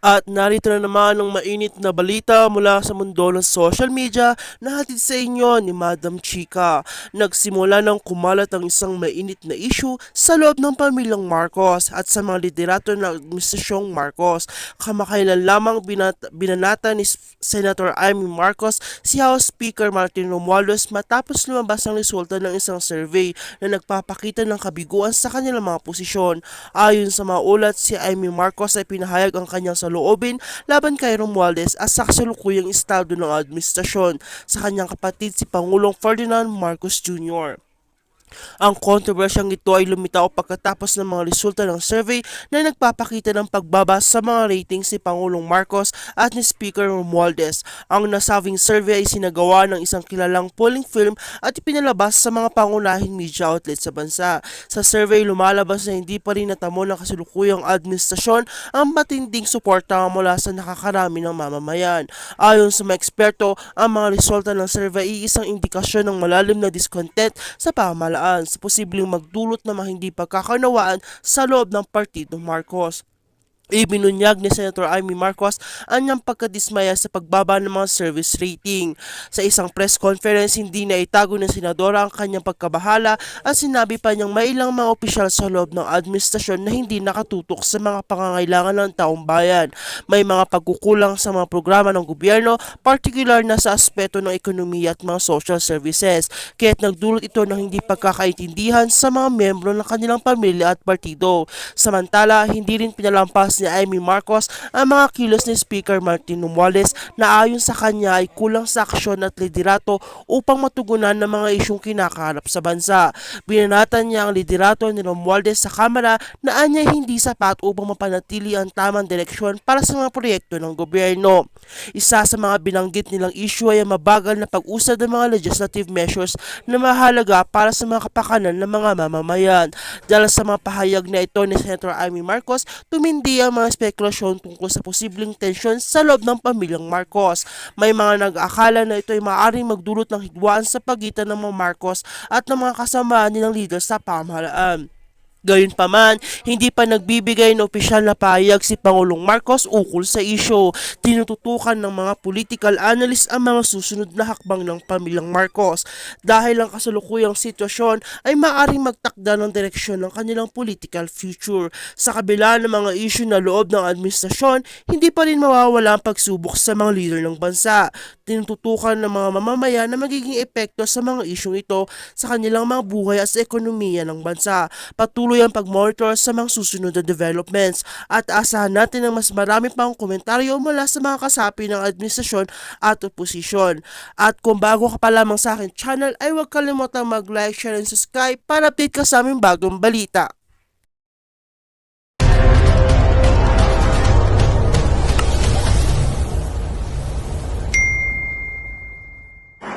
At narito na naman ang mainit na balita mula sa mundo ng social media na hatid sa inyo ni Madam Chika. Nagsimula ng kumalat ang isang mainit na issue sa loob ng pamilyang Marcos at sa mga liderato ng administrasyong Marcos. Kamakailan lamang binanata ni Senator Amy Marcos si House Speaker Martin Romualdez matapos lumabas ang resulta ng isang survey na nagpapakita ng kabiguan sa kanilang mga posisyon. Ayon sa mga ulat, si Amy Marcos ay pinahayag ang kanyang saloobin laban kay Romualdez at sa kasalukuyang estado ng administrasyon sa kanyang kapatid si Pangulong Ferdinand Marcos Jr. Ang kontrobersyang ito ay lumitaw pagkatapos ng mga resulta ng survey na nagpapakita ng pagbaba sa mga ratings ni Pangulong Marcos at ni Speaker Romualdez. Ang nasabing survey ay sinagawa ng isang kilalang polling firm at ipinalabas sa mga pangunahing media outlet sa bansa. Sa survey, lumalabas na hindi pa rin natamo ng kasalukuyang administrasyon ang matinding suporta mula sa nakakarami ng mamamayan. Ayon sa mga eksperto, ang mga resulta ng survey ay isang indikasyon ng malalim na discontent sa pamahalaan sa posibleng magdulot ng mga hindi pagkakaunawaan sa loob ng Partido Marcos. Ibinunyag ni Senator Amy Marcos ang niyang pagkadismaya sa pagbaba ng mga service rating. Sa isang press conference, hindi na itago ng senadora ang kanyang pagkabahala at sinabi pa niyang may ilang mga opisyal sa loob ng administrasyon na hindi nakatutok sa mga pangangailangan ng taong bayan. May mga pagkukulang sa mga programa ng gobyerno, particular na sa aspeto ng ekonomiya at mga social services, kaya't nagdulot ito ng hindi pagkakaintindihan sa mga miyembro ng kanilang pamilya at partido. Samantala, hindi rin pinalampas ni Amy Marcos ang mga kilos ni Speaker Martin Romualdez na ayon sa kanya ay kulang sa aksyon at liderato upang matugunan ng mga isyong kinakaharap sa bansa. Binanatan niya ang liderato ni Romualdez sa Kamara na anya hindi sapat upang mapanatili ang tamang direksyon para sa mga proyekto ng gobyerno. Isa sa mga binanggit nilang issue ay ang mabagal na pag-usad ng mga legislative measures na mahalaga para sa mga kapakanan ng mga mamamayan. Dahil sa mga pahayag na ito ni Senator Amy Marcos, tumindi ang mga spekulasyon tungkol sa posibleng tensyon sa loob ng pamilyang Marcos. May mga nag-akala na ito ay maaaring magdulot ng hidwaan sa pagitan ng mga Marcos at ng mga kasamaan nilang leader sa pamahalaan. Gayunpaman, hindi pa nagbibigay ng opisyal na pahayag si Pangulong Marcos ukol sa isyu. Tinututukan ng mga political analyst ang mga susunod na hakbang ng pamilyang Marcos dahil ang kasalukuyang sitwasyon ay maaaring magtakda ng direksyon ng kanilang political future. Sa kabila ng mga isyu na loob ng administrasyon, hindi pa rin mawawala ang pagsubok sa mga leader ng bansa. Tinututukan ng mga mamamayan na magiging epekto sa mga isyong ito sa kanilang mga buhay at sa ekonomiya ng bansa. Patuloy ang pag-monitor sa mga susunod na developments at asahan natin ng mas marami pang komentaryo mula sa mga kasapi ng administrasyon at oposisyon. At kung bago ka pa lamang sa akin channel ay huwag kalimutang mag-like, share and subscribe para update ka sa aming bagong balita.